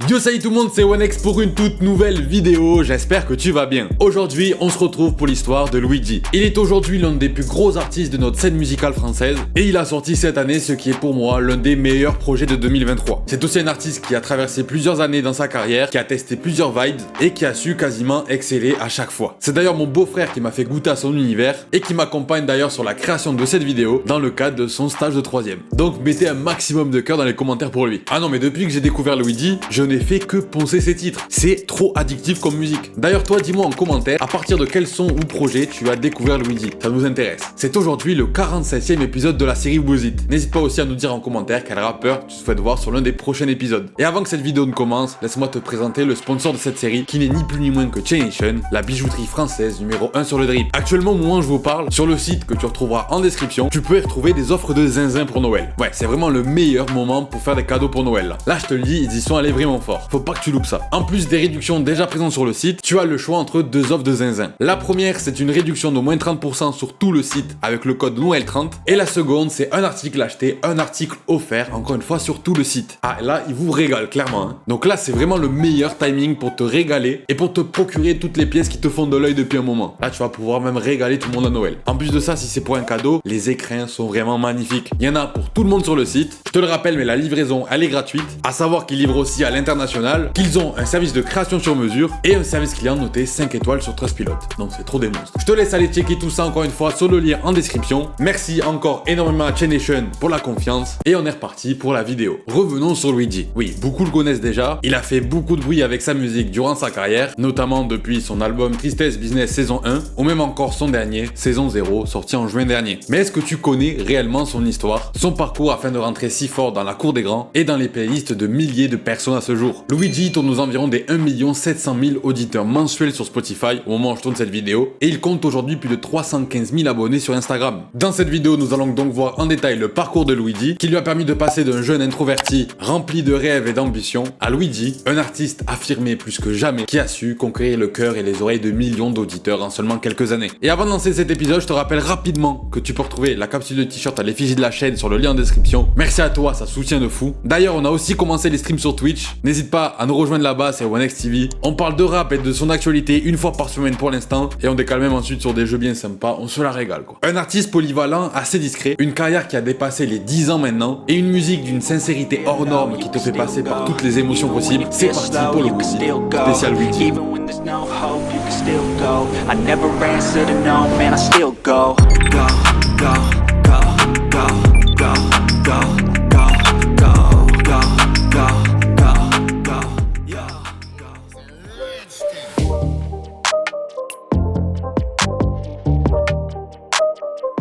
Yo salut tout le monde, c'est Onex pour une toute nouvelle vidéo, j'espère que tu vas bien. Aujourd'hui, on se retrouve pour l'histoire de Luigi. Il est aujourd'hui l'un des plus gros artistes de notre scène musicale française et il a sorti cette année ce qui est pour moi l'un des meilleurs projets de 2023. C'est aussi un artiste qui a traversé plusieurs années dans sa carrière, qui a testé plusieurs vibes et qui a su quasiment exceller à chaque fois. C'est d'ailleurs mon beau-frère qui m'a fait goûter à son univers et qui m'accompagne d'ailleurs sur la création de cette vidéo dans le cadre de son stage de 3ème. Donc mettez un maximum de cœur dans les commentaires pour lui. Ah non mais depuis que j'ai découvert Luigi, je n'ai fait que poncer ses titres. C'est trop addictif comme musique. D'ailleurs toi dis-moi en commentaire à partir de quel son ou projet tu as découvert Luigi. Ça nous intéresse. C'est aujourd'hui le 47e épisode de la série Who's It. N'hésite pas aussi à nous dire en commentaire quel rappeur tu souhaites voir sur l'un des prochains épisodes. Et avant que cette vidéo ne commence, laisse-moi te présenter le sponsor de cette série qui n'est ni plus ni moins que Chain Nation, la bijouterie française numéro 1 sur le drip. Actuellement au moment où je vous parle, sur le site que tu retrouveras en description, tu peux y retrouver des offres de zinzin pour Noël. Ouais, c'est vraiment le meilleur moment pour faire des cadeaux pour Noël. Là je te le dis, ils y sont allés vraiment fort. Faut pas que tu loupes ça. En plus des réductions déjà présentes sur le site, tu as le choix entre deux offres de zinzin. La première, c'est une réduction de moins 30% sur tout le site avec le code Noël30. Et la seconde, c'est un article acheté, un article offert, encore une fois sur tout le site. Ah, là, ils vous régalent clairement. Donc là, c'est vraiment le meilleur timing pour te régaler et pour te procurer toutes les pièces qui te font de l'œil depuis un moment. Là, tu vas pouvoir même régaler tout le monde à Noël. En plus de ça, si c'est pour un cadeau, les écrins sont vraiment magnifiques. Il y en a pour tout le monde sur le site. Je te le rappelle, mais la livraison, elle est gratuite. À savoir qu'ils livrent aussi à l'international, qu'ils ont un service de création sur mesure et un service client noté 5 étoiles sur Trustpilot. Donc c'est trop des monstres. Je te laisse aller checker tout ça encore une fois sur le lien en description. Merci encore énormément à Chain Nation pour la confiance et on est reparti pour la vidéo. Revenons sur Luigi. Oui, beaucoup le connaissent déjà. Il a fait beaucoup de bruit avec sa musique durant sa carrière, notamment depuis son album Tristesse Business saison 1 ou même encore son dernier, saison 0, sorti en juin dernier. Mais est-ce que tu connais réellement son histoire, son parcours afin de rentrer si fort dans la cour des grands et dans les playlists de milliers de personnes à ce jour? Luigi tourne aux environs des 1 700 000 auditeurs mensuels sur Spotify au moment où je tourne cette vidéo et il compte aujourd'hui plus de 315 000 abonnés sur Instagram. Dans cette vidéo, nous allons donc voir en détail le parcours de Luigi qui lui a permis de passer d'un jeune introverti rempli de rêves et d'ambition à Luigi, un artiste affirmé plus que jamais qui a su conquérir le cœur et les oreilles de millions d'auditeurs en seulement quelques années. Et avant de lancer cet épisode, je te rappelle rapidement que tu peux retrouver la capsule de t-shirt à l'effigie de la chaîne sur le lien en description. Merci à toi, ça soutient de fou. D'ailleurs, on a aussi commencé les streams sur Twitch. N'hésite pas à nous rejoindre là-bas, c'est Onex TV. On parle de rap et de son actualité une fois par semaine pour l'instant et on décale même ensuite sur des jeux bien sympas, on se la régale quoi. Un artiste polyvalent, assez discret, une carrière qui a dépassé les 10 ans maintenant et une musique d'une sincérité hors norme qui te fait passer par toutes les émotions possibles. C'est parti pour le spécial Luigi.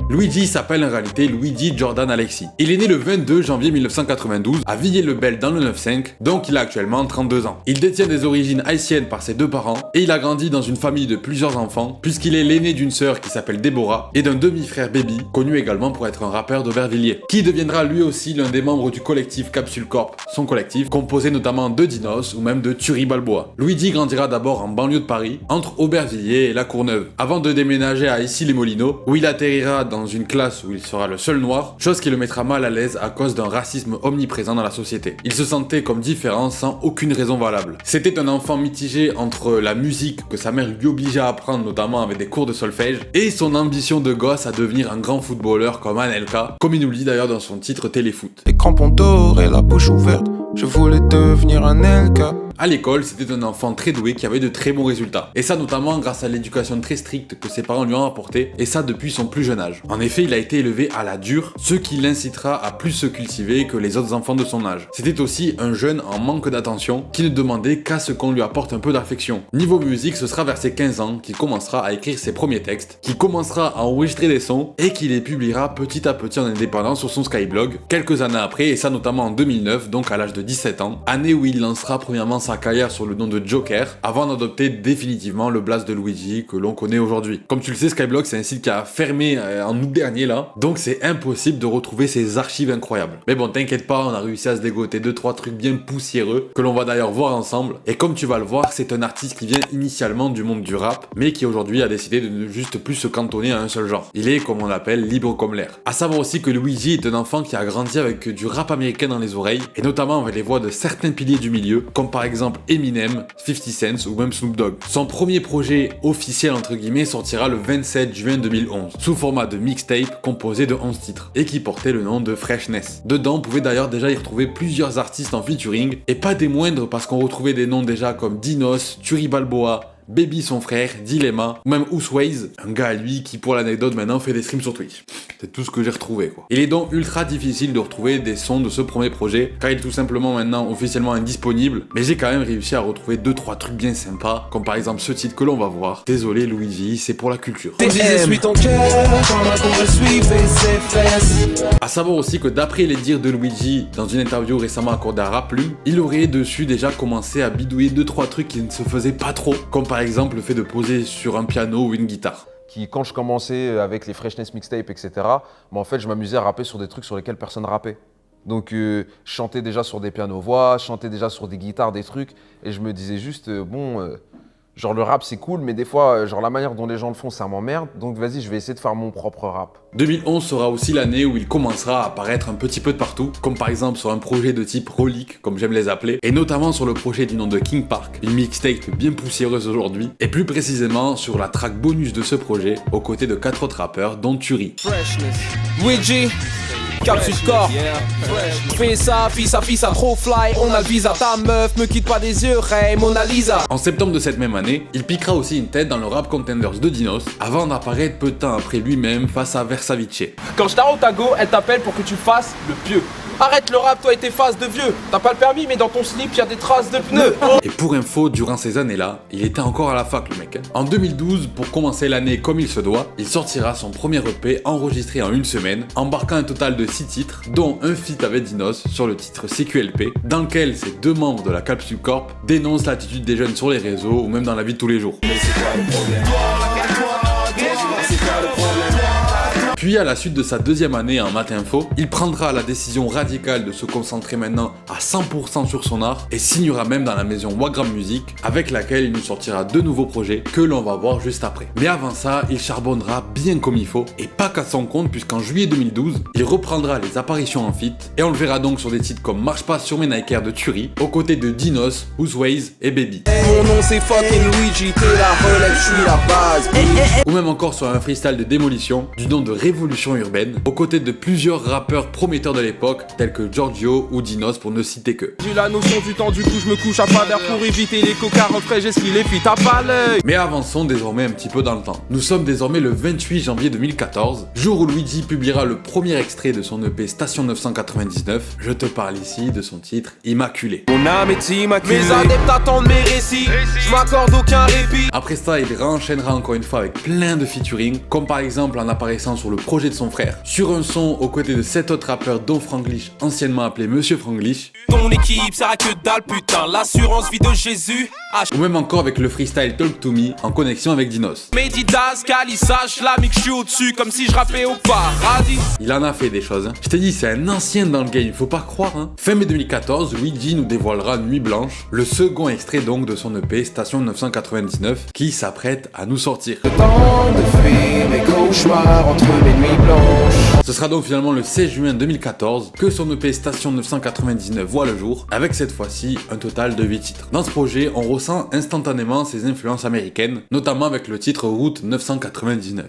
Luigi s'appelle en réalité Luigi Jordan Alexis. Il est né le 22 janvier 1992 à Villiers-le-Bel dans le 9-5, donc il a actuellement 32 ans. Il détient des origines haïtiennes par ses deux parents et il a grandi dans une famille de plusieurs enfants puisqu'il est l'aîné d'une sœur qui s'appelle Déborah et d'un demi-frère Baby, connu également pour être un rappeur d'Aubervilliers, qui deviendra lui aussi l'un des membres du collectif Capsule Corp, son collectif composé notamment de Dinos ou même de Thury Balboa. Luigi grandira d'abord en banlieue de Paris, entre Aubervilliers et La Courneuve, avant de déménager à Issy-les-Moulineaux où il atterrira dans une classe où il sera le seul noir, chose qui le mettra mal à l'aise à cause d'un racisme omniprésent dans la société. Il se sentait comme différent sans aucune raison valable. C'était un enfant mitigé entre la musique que sa mère lui obligeait à apprendre, notamment avec des cours de solfège, et son ambition de gosse à devenir un grand footballeur comme Anelka, comme il nous le dit d'ailleurs dans son titre Téléfoot. Les crampons d'or et la bouche ouverte, je voulais devenir un Anelka. À l'école, c'était un enfant très doué qui avait de très bons résultats. Et ça notamment grâce à l'éducation très stricte que ses parents lui ont apportée, et ça depuis son plus jeune âge. En effet, il a été élevé à la dure, ce qui l'incitera à plus se cultiver que les autres enfants de son âge. C'était aussi un jeune en manque d'attention qui ne demandait qu'à ce qu'on lui apporte un peu d'affection. Niveau musique, ce sera vers ses 15 ans qu'il commencera à écrire ses premiers textes, qu'il commencera à enregistrer des sons et qu'il les publiera petit à petit en indépendant sur son Skyblog, quelques années après, et ça notamment en 2009, donc à l'âge de 17 ans, année où il lancera premièrement sa carrière sur le nom de Joker, avant d'adopter définitivement le blaze de Luigi que l'on connaît aujourd'hui. Comme tu le sais, Skyblog c'est un site qui a fermé en août dernier là, donc c'est impossible de retrouver ces archives incroyables. Mais bon, t'inquiète pas, on a réussi à se dégoter 2-3 trucs bien poussiéreux, que l'on va d'ailleurs voir ensemble, et comme tu vas le voir, c'est un artiste qui vient initialement du monde du rap, mais qui aujourd'hui a décidé de ne juste plus se cantonner à un seul genre. Il est, comme on l'appelle, libre comme l'air. A savoir aussi que Luigi est un enfant qui a grandi avec du rap américain dans les oreilles, et notamment avec les voix de certains piliers du milieu, comme par exemple exemple Eminem, 50 Cent ou même Snoop Dogg. Son premier projet officiel entre guillemets sortira le 27 juin 2011, sous format de mixtape composé de 11 titres, et qui portait le nom de Freshness. Dedans, on pouvait d'ailleurs déjà y retrouver plusieurs artistes en featuring, et pas des moindres parce qu'on retrouvait des noms déjà comme Dinos, Turi Balboa, Baby son frère, Dilemma, ou même Ousways, un gars à lui qui pour l'anecdote maintenant fait des streams sur Twitch. C'est tout ce que j'ai retrouvé quoi. Il est donc ultra difficile de retrouver des sons de ce premier projet, car il est tout simplement maintenant officiellement indisponible, mais j'ai quand même réussi à retrouver 2-3 trucs bien sympas, comme par exemple ce titre que l'on va voir. Désolé Luigi, c'est pour la culture. A savoir aussi que d'après les dires de Luigi, dans une interview récemment accordée à Rap Plume, il aurait dessus déjà commencé à bidouiller 2-3 trucs qui ne se faisaient pas trop, comme par exemple le fait de poser sur un piano ou une guitare. Quand je commençais avec les Freshness mixtapes, etc., en fait, je m'amusais à rapper sur des trucs sur lesquels personne rappait. Donc, je chantais déjà sur des pianos-voix, je chantais déjà sur des guitares, des trucs, et je me disais juste, genre le rap c'est cool, mais des fois, genre la manière dont les gens le font, ça m'emmerde, donc vas-y, je vais essayer de faire mon propre rap. 2011 sera aussi l'année où il commencera à apparaître un petit peu de partout, comme par exemple sur un projet de type Relic, comme j'aime les appeler, et notamment sur le projet du nom de King Park, une mixtape bien poussiéreuse aujourd'hui, et plus précisément sur la track bonus de ce projet, aux côtés de 4 autres rappeurs, dont Turi. Luigi, capsule corps. Fais ça, fils à trop fly, on a le visa. Ta meuf, me quitte pas des yeux, hey Mona Lisa. En septembre de cette même année, il piquera aussi une tête dans le Rap Contenders de Dinos, avant d'apparaître peu de temps après lui-même face à Versavice. Quand je t'arrête ta go, elle t'appelle pour que tu fasses le pieux. Arrête le rap, toi et tes faces de vieux. T'as pas le permis, mais dans ton slip, y'a des traces de pneus. Et pour info, durant ces années-là, il était encore à la fac le mec. En 2012, pour commencer l'année comme il se doit, il sortira son premier EP enregistré en une semaine, embarquant un total de 6 titres, dont un feat avec Dinos sur le titre CQLP, dans lequel ces deux membres de la Capsule Corp dénoncent l'attitude des jeunes sur les réseaux ou même dans la vie de tous les jours. Puis à la suite de sa deuxième année en Math Info, il prendra la décision radicale de se concentrer maintenant à 100% sur son art et signera même dans la maison Wagram Music, avec laquelle il nous sortira 2 nouveaux projets que l'on va voir juste après. Mais avant ça, il charbonnera bien comme il faut, et pas qu'à son compte, puisqu'en juillet 2012, il reprendra les apparitions en feat, et on le verra donc sur des titres comme Marche pas sur mes Nike Air de Turi, aux côtés de Dinos, Ousways et Baby. Mon nom c'est fucking Luigi, t'es la relève, je suis la base. Ou même encore sur un freestyle de démolition du nom de Révolution Urbaine, aux côtés de plusieurs rappeurs prometteurs de l'époque, tels que Giorgio ou Dinos pour ne citer que. J'ai la notion du temps, du coup je me couche à pas d'air pour éviter les cocards frais, j'esquille les filles, t'as pas l'œil. Mais avançons désormais un petit peu dans le temps. Nous sommes désormais le 28 janvier 2014, jour où Luigi publiera le premier extrait de son EP Station 999. Je te parle ici de son titre Immaculé. Mon âme est immaculée. Mes adeptes attendent mes récits, je m'accorde aucun répit. Après ça, il réenchaînera encore une fois avec plein de featuring, comme par exemple en apparaissant sur le projet de son frère, sur un son aux côtés de 7 autres rappeurs dont Franglish, anciennement appelé Monsieur Franglish. Ton équipe sert à que dalle putain, l'assurance vie de Jésus. Ou même encore avec le freestyle Talk to Me en connexion avec Dinos. Medidas, Calissage, la mix, je suis au-dessus comme si je rappais au paradis. Il en a fait des choses, hein. Je t'ai dit, c'est un ancien dans le game, faut pas croire, hein. Fin mai 2014, Luigi nous dévoilera Nuit Blanche, le second extrait donc de son EP Station 999, qui s'apprête à nous sortir. Le temps de fuir mes cauchemars entre mes nuits blanches. Ce sera donc finalement le 16 juin 2014 que son EP Station 999 voit le jour, avec cette fois-ci un total de 8 titres. Dans ce projet, on ressent instantanément ses influences américaines, notamment avec le titre Route 999.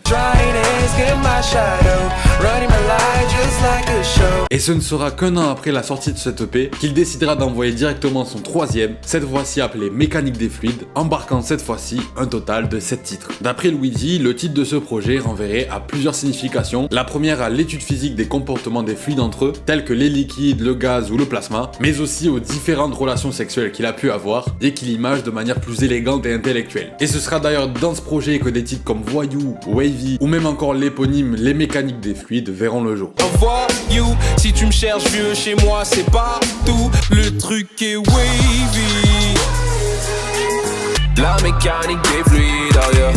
Et ce ne sera qu'un an après la sortie de cet EP qu'il décidera d'envoyer directement son troisième, cette fois-ci appelé Mécanique des fluides, embarquant cette fois-ci un total de 7 titres. D'après Luigi, le titre de ce projet renverrait à plusieurs significations. La première à l'étude physique des comportements des fluides entre eux, tels que les liquides, le gaz ou le plasma, mais aussi aux différentes relations sexuelles qu'il a pu avoir et qu'il image de manière plus élégante et intellectuelle. Et ce sera d'ailleurs dans ce projet que des titres comme Voyou, Wavy ou même encore l'éponyme Les Mécaniques des fluides verront le jour. Voyou, si tu me cherches vieux chez moi c'est partout, le truc est wavy. La mécanique des fluides, oh yeah.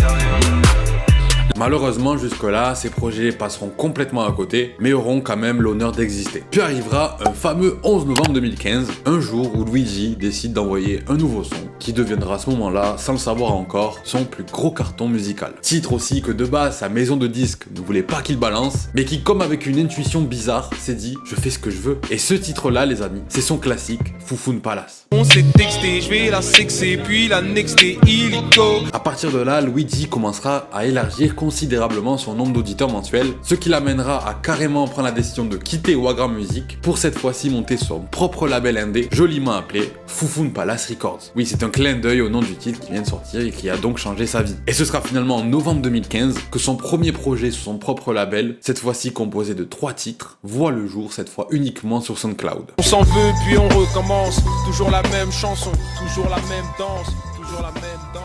Malheureusement, jusque-là, ces projets passeront complètement à côté, mais auront quand même l'honneur d'exister. Puis arrivera un fameux 11 novembre 2015, un jour où Luigi décide d'envoyer un nouveau son, qui deviendra à ce moment-là, sans le savoir encore, son plus gros carton musical. Titre aussi que de base, sa maison de disques ne voulait pas qu'il balance, mais qui, comme avec une intuition bizarre, s'est dit « je fais ce que je veux ». Et ce titre-là, les amis, c'est son classique, Foufoune Palace. On s'est texté, je vais la sexer, puis la nexter, illico. À partir de là, Luigi commencera à élargir considérablement son nombre d'auditeurs mensuels, ce qui l'amènera à carrément prendre la décision de quitter Wagram Music pour cette fois-ci monter son propre label indé, joliment appelé Foufoune Palace Records. Oui, c'est un clin d'œil au nom du titre qui vient de sortir et qui a donc changé sa vie. Et ce sera finalement en novembre 2015 que son premier projet sous son propre label, cette fois-ci composé de 3 titres, voit le jour cette fois uniquement sur SoundCloud. On s'en veut, puis on recommence. Toujours la même chanson, toujours la même danse, toujours la même danse.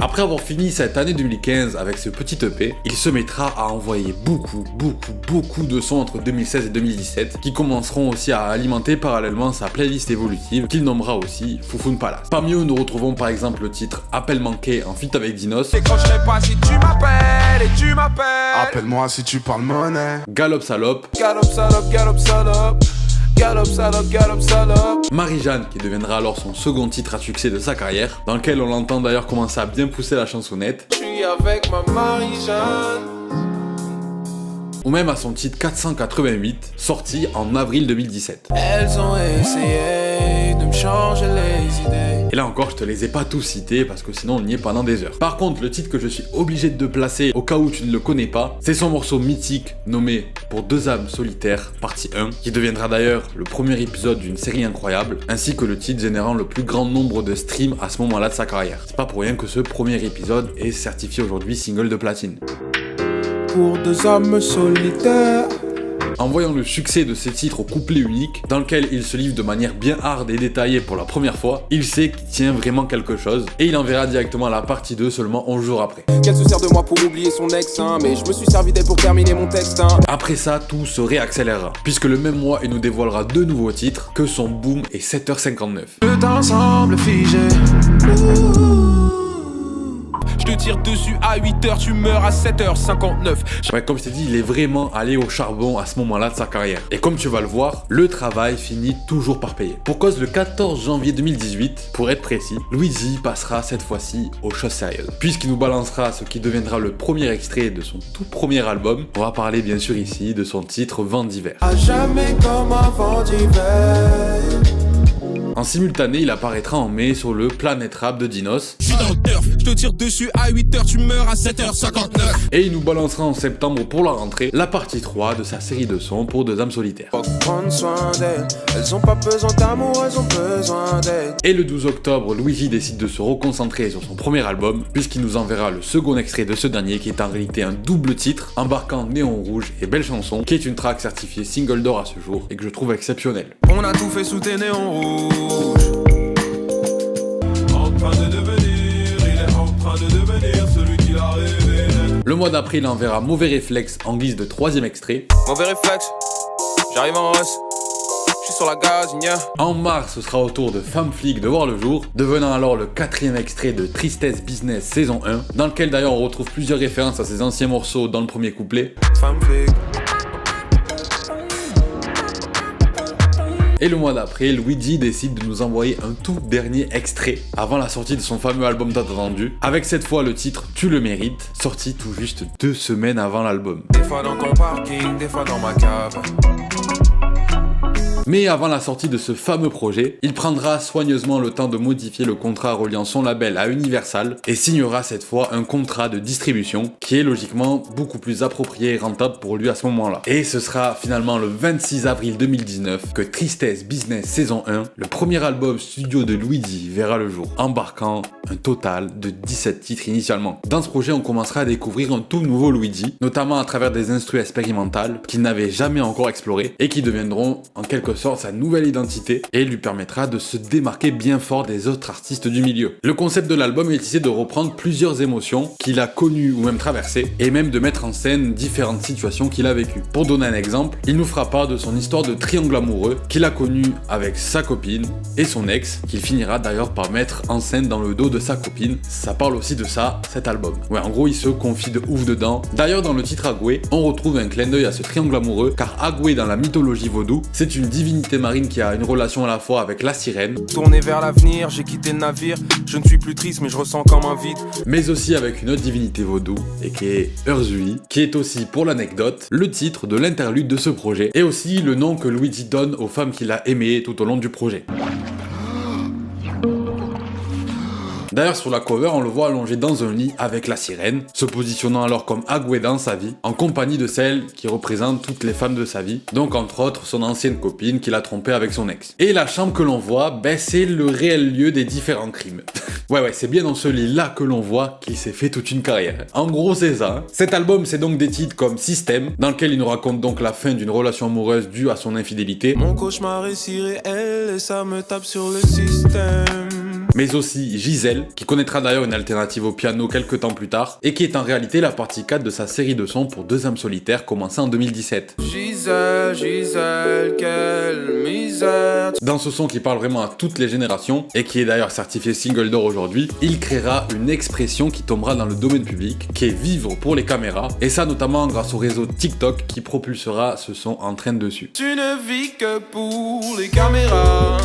Après avoir fini cette année 2015 avec ce petit EP, il se mettra à envoyer beaucoup de sons entre 2016 et 2017 qui commenceront aussi à alimenter parallèlement sa playlist évolutive qu'il nommera aussi Foufoune Palace. Parmi eux, nous retrouvons par exemple le titre Appel manqué en feat avec Dinos, Décrocherai pas si tu m'appelles et tu m'appelles. Appelle-moi si tu parles monnaie. Galop Salope, Galop salope, galop salope. Galop salope, galop salope. Marie-Jeanne qui deviendra alors son second titre à succès de sa carrière, dans lequel on l'entend d'ailleurs commencer à bien pousser la chansonnette. Je suis avec ma Marie-Jeanne. Ou même à son titre 488, sorti en avril 2017. Elles ont essayé de me changer les idées. Et là encore, je te les ai pas tous cités parce que sinon on y est pendant des heures. Par contre, le titre que je suis obligé de te placer au cas où tu ne le connais pas, c'est son morceau mythique nommé Pour 2 âmes solitaires, partie 1, qui deviendra d'ailleurs le premier épisode d'une série incroyable, ainsi que le titre générant le plus grand nombre de streams à ce moment-là de sa carrière. C'est pas pour rien que ce premier épisode est certifié aujourd'hui single de platine. Pour 2 âmes solitaires. En voyant le succès de ces titres au couplet unique, dans lequel il se livre de manière bien hard et détaillée pour la première fois, il sait qu'il tient vraiment quelque chose, et il enverra directement la partie 2 seulement 11 jours après. Qu'elle se sert de moi pour oublier son ex, hein, mais je me suis servi d'elle pour terminer mon texte, hein. Après ça, tout se réaccélérera, puisque le même mois, il nous dévoilera 2 nouveaux titres, que son boom et 7h59. Le temps semble figé. Je te tire dessus à 8h, tu meurs à 7h59. Ouais, comme je t'ai dit, il est vraiment allé au charbon à ce moment-là de sa carrière. Et comme tu vas le voir, le travail finit toujours par payer. Pour cause, le 14 janvier 2018, pour être précis, Luigi passera cette fois-ci aux choses sérieuses, puisqu'il nous balancera ce qui deviendra le premier extrait de son tout premier album. On va parler bien sûr ici de son titre Vent d'hiver. À jamais comme un vent d'hiver. En simultané, il apparaîtra en mai sur le Planet Rap de Dinos. Je suis dans le turf, je te tire dessus à 8h, tu meurs à 7h59. Et il nous balancera en septembre pour la rentrée la partie 3 de sa série de sons pour 2 âmes solitaires. Faut prendre soin d'elles, elles ont pas besoin d'amour, elles ont besoin d'aide. Et le 12 octobre, Luigi décide de se reconcentrer sur son premier album, puisqu'il nous enverra le second extrait de ce dernier, qui est en réalité un double titre, embarquant Néon Rouge et Belle Chanson, qui est une track certifiée single d'or à ce jour, et que je trouve exceptionnelle. On a tout fait sous tes néons rouges. En train de devenir, il est en train de devenir celui qu'il a rêvé. Le mois d'après, il enverra Mauvais Réflexe en guise de 3e extrait. Mauvais réflexe, j'arrive en rush. Je suis sur la gazinière. En mars, ce sera au tour de Femme Flic de voir le jour, devenant alors le 4e extrait de Tristesse Business saison 1, dans lequel d'ailleurs on retrouve plusieurs références à ses anciens morceaux dans le premier couplet. Femme flic. Et le mois d'après, Luigi décide de nous envoyer un tout dernier extrait avant la sortie de son fameux album tant attendu, avec cette fois le titre Tu le mérites, sorti tout juste 2 semaines avant l'album. Des fois dans ton parking, des fois dans ma cave. Mais avant la sortie de ce fameux projet, il prendra soigneusement le temps de modifier le contrat reliant son label à Universal et signera cette fois un contrat de distribution qui est logiquement beaucoup plus approprié et rentable pour lui à ce moment-là. Et ce sera finalement le 26 avril 2019 que Tristesse Business saison 1, le premier album studio de Luigi, verra le jour, embarquant un total de 17 titres initialement. Dans ce projet, on commencera à découvrir un tout nouveau Luigi, notamment à travers des instrus expérimentales qu'il n'avait jamais encore explorés et qui deviendront en quelque sorte sa nouvelle identité et lui permettra de se démarquer bien fort des autres artistes du milieu. Le concept de l'album est ici de reprendre plusieurs émotions qu'il a connues ou même traversées et même de mettre en scène différentes situations qu'il a vécues. Pour donner un exemple, il nous fera part de son histoire de triangle amoureux qu'il a connu avec sa copine et son ex, qu'il finira d'ailleurs par mettre en scène dans le dos de sa copine. Ça parle aussi de ça, cet album. Ouais, en gros, il se confie de ouf dedans. D'ailleurs, dans le titre Agoué, on retrouve un clin d'œil à ce triangle amoureux, car Agoué dans la mythologie vaudou, c'est une divinité marine qui a une relation à la fois avec la sirène, Tourné vers l'avenir, j'ai quitté le navire. Je ne suis plus triste, mais je ressens comme un vide. mais aussi avec une autre divinité vaudou, et qui est Urzui, qui est aussi, pour l'anecdote, le titre de l'interlude de ce projet, et aussi le nom que Luigi donne aux femmes qu'il a aimées tout au long du projet. D'ailleurs, sur la cover, on le voit allongé dans un lit avec la sirène, se positionnant alors comme Agoué dans sa vie, en compagnie de celles qui représentent toutes les femmes de sa vie, donc entre autres son ancienne copine qu'il a trompée avec son ex. Et la chambre que l'on voit, c'est le réel lieu des différents crimes. ouais, c'est bien dans ce lit-là que l'on voit qu'il s'est fait toute une carrière. En gros, c'est ça. Hein. Cet album, c'est donc des titres comme Système, dans lequel il nous raconte donc la fin d'une relation amoureuse due à son infidélité. Mon cauchemar est si réel et ça me tape sur le système. Mais aussi Gisèle, qui connaîtra d'ailleurs une alternative au piano quelques temps plus tard, et qui est en réalité la partie 4 de sa série de sons pour 2 âmes solitaires commencée en 2017. Gisèle, quelle misère. Dans ce son qui parle vraiment à toutes les générations, et qui est d'ailleurs certifié single d'or aujourd'hui, il créera une expression qui tombera dans le domaine public, qui est vivre pour les caméras, et ça notamment grâce au réseau TikTok qui propulsera ce son en train dessus. Tu ne vis que pour les caméras.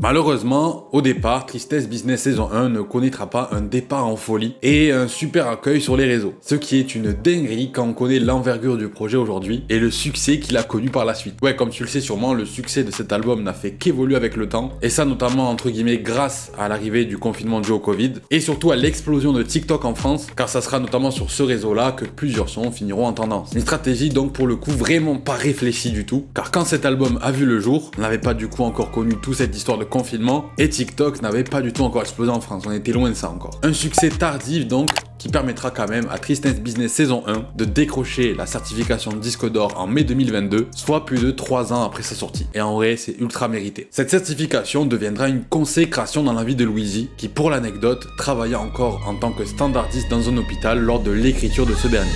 Malheureusement, au départ, Tristesse Business saison 1 ne connaîtra pas un départ en folie et un super accueil sur les réseaux. Ce qui est une dinguerie quand on connaît l'envergure du projet aujourd'hui et le succès qu'il a connu par la suite. Ouais, comme tu le sais sûrement, le succès de cet album n'a fait qu'évoluer avec le temps, et ça notamment entre guillemets grâce à l'arrivée du confinement dû au Covid, et surtout à l'explosion de TikTok en France, car ça sera notamment sur ce réseau-là que plusieurs sons finiront en tendance. Une stratégie donc pour le coup vraiment pas réfléchie du tout, car quand cet album a vu le jour, on n'avait pas du coup encore connu toute cette histoire de confinement, et TikTok n'avait pas du tout encore explosé en France, on était loin de ça encore. Un succès tardif donc, qui permettra quand même à Tristesse Business saison 1 de décrocher la certification de disque d'or en mai 2022, soit plus de 3 ans après sa sortie. Et en vrai, c'est ultra mérité. Cette certification deviendra une consécration dans la vie de Luigi, qui pour l'anecdote, travailla encore en tant que standardiste dans un hôpital lors de l'écriture de ce dernier.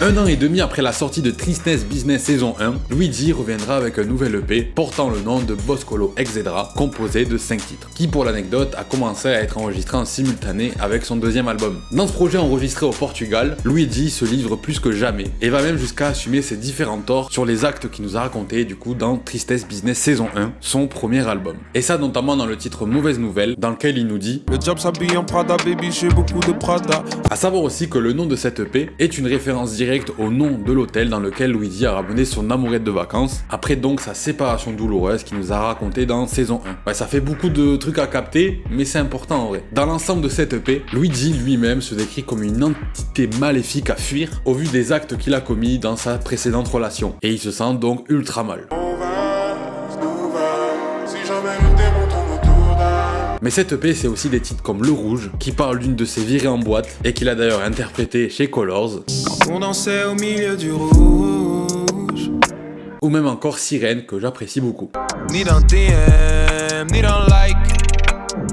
Un an et demi après la sortie de Tristesse Business saison 1, Luigi reviendra avec un nouvel EP portant le nom de Boscolo Exedra, composé de 5 titres, qui pour l'anecdote a commencé à être enregistré en simultané avec son deuxième album. Dans ce projet enregistré au Portugal, Luigi se livre plus que jamais et va même jusqu'à assumer ses différents torts sur les actes qu'il nous a racontés du coup dans Tristesse Business saison 1, son premier album. Et ça notamment dans le titre Mauvaise Nouvelle, dans lequel il nous dit « Le job s'habille en Prada, baby, j'ai beaucoup de Prada ». A savoir aussi que le nom de cette EP est une référence directe au nom de l'hôtel dans lequel Luigi a ramené son amourette de vacances, après donc sa séparation douloureuse qu'il nous a raconté dans saison 1. Ouais, ça fait beaucoup de trucs à capter, mais c'est important en vrai. Dans l'ensemble de cette EP, Luigi lui-même se décrit comme une entité maléfique à fuir au vu des actes qu'il a commis dans sa précédente relation, et il se sent donc ultra mal. Mais cette EP, c'est aussi des titres comme Le Rouge, qui parle d'une de ses virées en boîte, et qu'il a d'ailleurs interprété chez Colors. On dansait au milieu du rouge. Ou même encore Sirène, que j'apprécie beaucoup. Ni dans DM, ni dans like.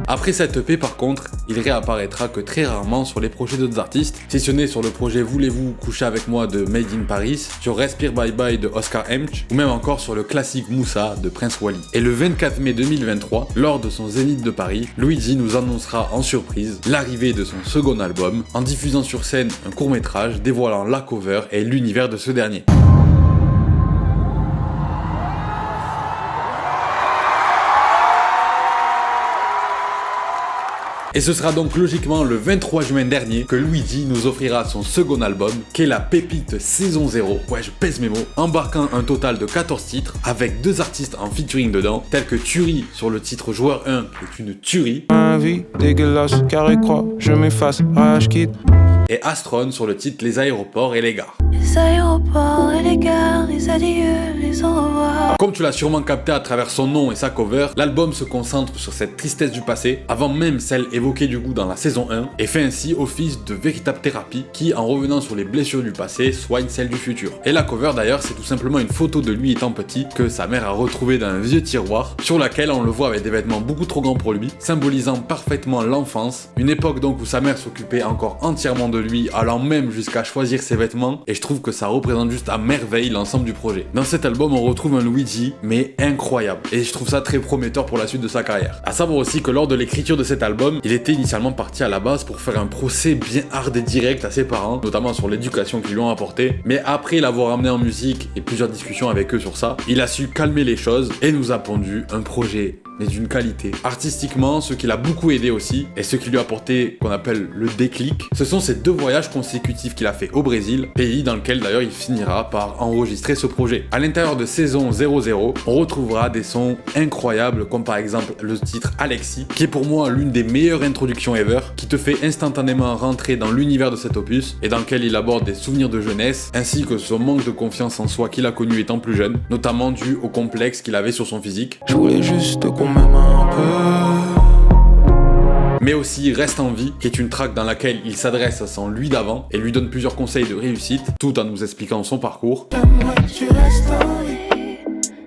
Après cette EP par contre, il réapparaîtra que très rarement sur les projets d'autres artistes, si ce n'est sur le projet Voulez-vous coucher avec moi de Made in Paris, sur Respire Bye Bye de Oscar Hemch, ou même encore sur le classique Moussa de Prince Wally. Et le 24 mai 2023, lors de son Zénith de Paris, Luigi nous annoncera en surprise l'arrivée de son second album, en diffusant sur scène un court-métrage dévoilant la cover et l'univers de ce dernier. Et ce sera donc logiquement le 23 juin dernier que Luigi nous offrira son second album, qui est la pépite saison 0, ouais je pèse mes mots, embarquant un total de 14 titres, avec 2 artistes en featuring dedans, tels que Turi sur le titre Joueur 1, qui est une tuerie, Ma vie dégueulasse, carré croix, je m'efface, rage quitte. et Astron sur le titre Les aéroports et les gares. Les les aéroports et les gares, les adieux, les au revoir. Comme tu l'as sûrement capté à travers son nom et sa cover, l'album se concentre sur cette tristesse du passé, avant même celle évoquée du coup dans la saison 1, et fait ainsi office de véritable thérapie qui, en revenant sur les blessures du passé, soigne celles du futur. Et la cover d'ailleurs, c'est tout simplement une photo de lui étant petit que sa mère a retrouvée dans un vieux tiroir, sur laquelle on le voit avec des vêtements beaucoup trop grands pour lui, symbolisant parfaitement l'enfance, une époque donc où sa mère s'occupait encore entièrement de lui, allant même jusqu'à choisir ses vêtements, et je trouve que ça représente juste à merveille l'ensemble du projet. Dans cet album, on retrouve un Luigi, mais incroyable, et je trouve ça très prometteur pour la suite de sa carrière. A savoir aussi que lors de l'écriture de cet album, il était initialement parti à la base pour faire un procès bien hard et direct à ses parents, notamment sur l'éducation qu'ils lui ont apportée, mais après l'avoir amené en musique et plusieurs discussions avec eux sur ça, il a su calmer les choses et nous a pondu un projet mais d'une qualité. Artistiquement, ce qui l'a beaucoup aidé aussi, et ce qui lui a apporté qu'on appelle le déclic, ce sont ces 2 voyages consécutifs qu'il a fait au Brésil, pays dans lequel d'ailleurs il finira par enregistrer ce projet. À l'intérieur de saison 00, on retrouvera des sons incroyables, comme par exemple le titre Alexis, qui est pour moi l'une des meilleures introductions ever, qui te fait instantanément rentrer dans l'univers de cet opus, et dans lequel il aborde des souvenirs de jeunesse, ainsi que son manque de confiance en soi qu'il a connu étant plus jeune, notamment dû au complexe qu'il avait sur son physique. Je voulais juste qu'on m'aime un peu. Mais aussi Reste en vie, qui est une track dans laquelle il s'adresse à son lui d'avant et lui donne plusieurs conseils de réussite, tout en nous expliquant son parcours. J'aimerais que tu restes en vie.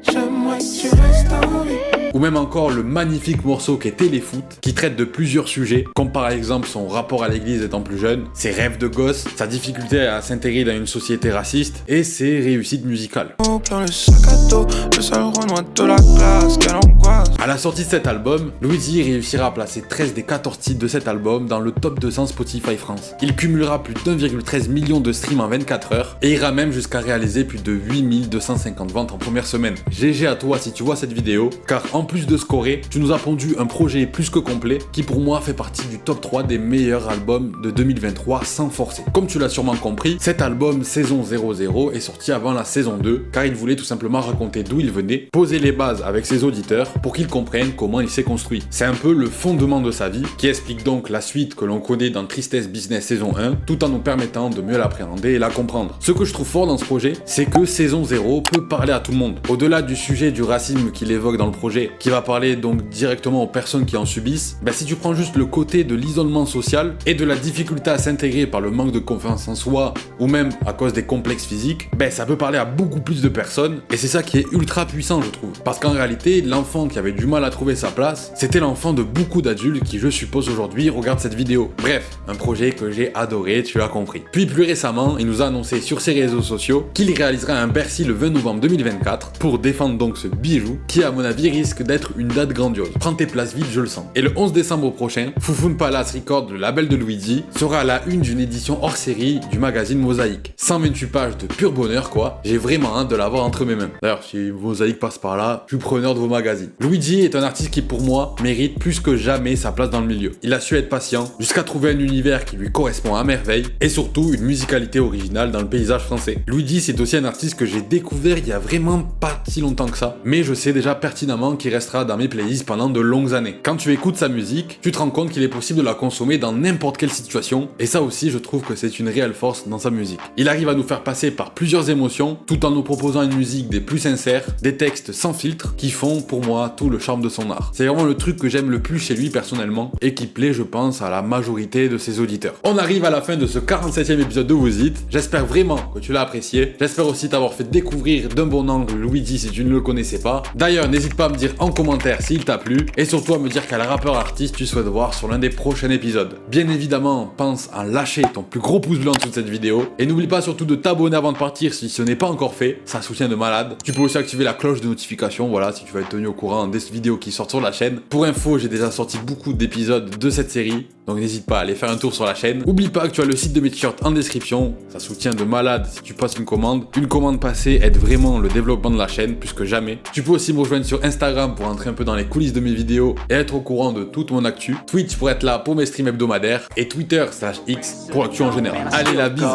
J'aimerais que tu restes en vie. Ou même encore le magnifique morceau qu'est Téléfoot, qui traite de plusieurs sujets, comme par exemple son rapport à l'église étant plus jeune, ses rêves de gosse, sa difficulté à s'intégrer dans une société raciste, et ses réussites musicales. Plein le sac à dos, le seul renoir de la classe, quelle angoisse. À la sortie de cet album, Luigi réussira à placer 13 des 14 titres de cet album dans le top 200 Spotify France. Il cumulera plus d'1,13 million de streams en 24 heures, et ira même jusqu'à réaliser plus de 8250 ventes en première semaine. GG à toi si tu vois cette vidéo, car en plus de scorer, tu nous as pondu un projet plus que complet qui pour moi fait partie du top 3 des meilleurs albums de 2023 sans forcer. Comme tu l'as sûrement compris, cet album saison 00 est sorti avant la saison 2 car il voulait tout simplement raconter d'où il venait, poser les bases avec ses auditeurs pour qu'ils comprennent comment il s'est construit. C'est un peu le fondement de sa vie qui explique donc la suite que l'on connaît dans Tristesse Business saison 1 tout en nous permettant de mieux l'appréhender et la comprendre. Ce que je trouve fort dans ce projet, c'est que saison 0 peut parler à tout le monde. Au-delà du sujet du racisme qu'il évoque dans le projet, qui va parler donc directement aux personnes qui en subissent, si tu prends juste le côté de l'isolement social et de la difficulté à s'intégrer par le manque de confiance en soi ou même à cause des complexes physiques, ça peut parler à beaucoup plus de personnes et c'est ça qui est ultra puissant je trouve. Parce qu'en réalité, l'enfant qui avait du mal à trouver sa place, c'était l'enfant de beaucoup d'adultes qui je suppose aujourd'hui regardent cette vidéo. Bref, un projet que j'ai adoré, tu l'as compris. Puis plus récemment, il nous a annoncé sur ses réseaux sociaux qu'il réalisera un Bercy le 20 novembre 2024 pour défendre donc ce bijou qui à mon avis risque d'être une date grandiose. Prends tes places vite, je le sens. Et le 11 décembre prochain, Foufoune Palace Records, le label de Luigi, sera à la une d'une édition hors série du magazine Mosaïque. 128 pages de pur bonheur quoi, j'ai vraiment hâte de l'avoir entre mes mains. D'ailleurs, si Mosaïque passe par là, je suis preneur de vos magazines. Luigi est un artiste qui pour moi mérite plus que jamais sa place dans le milieu. Il a su être patient jusqu'à trouver un univers qui lui correspond à merveille et surtout une musicalité originale dans le paysage français. Luigi c'est aussi un artiste que j'ai découvert il y a vraiment pas si longtemps que ça, mais je sais déjà pertinemment qu'il restera dans mes playlists pendant de longues années. Quand tu écoutes sa musique, tu te rends compte qu'il est possible de la consommer dans n'importe quelle situation, et ça aussi je trouve que c'est une réelle force dans sa musique. Il arrive à nous faire passer par plusieurs émotions, tout en nous proposant une musique des plus sincères, des textes sans filtre, qui font pour moi tout le charme de son art. C'est vraiment le truc que j'aime le plus chez lui personnellement, et qui plaît je pense à la majorité de ses auditeurs. On arrive à la fin de ce 47e épisode de Who's It, j'espère vraiment que tu l'as apprécié, j'espère aussi t'avoir fait découvrir d'un bon angle Luigi si tu ne le connaissais pas. D'ailleurs n'hésite pas à me dire en commentaire s'il t'a plu, et surtout à me dire quel rappeur artiste tu souhaites voir sur l'un des prochains épisodes. Bien évidemment, pense à lâcher ton plus gros pouce bleu en dessous de cette vidéo, et n'oublie pas surtout de t'abonner avant de partir si ce n'est pas encore fait, ça soutient de malade. Tu peux aussi activer la cloche de notification, voilà, si tu veux être tenu au courant des vidéos qui sortent sur la chaîne. Pour info, j'ai déjà sorti beaucoup d'épisodes de cette série, donc n'hésite pas à aller faire un tour sur la chaîne. Oublie pas que tu as le site de mes t-shirts en description, ça soutient de malade si tu passes une commande. Une commande passée aide vraiment le développement de la chaîne, plus que jamais. Tu peux aussi me rejoindre sur Instagram pour entrer un peu dans les coulisses de mes vidéos et être au courant de toute mon actu. Twitch pour être là pour mes streams hebdomadaires, et Twitter/X pour l'actu en général. Allez, la bise.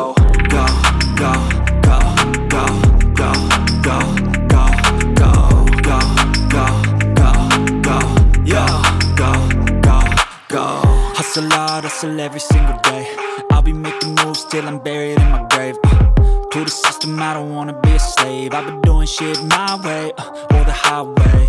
Hustle hard, hustle every single day. I'll be making moves till I'm buried in my grave. To the system, I don't wanna be a slave. I've been doing shit my way, or the highway.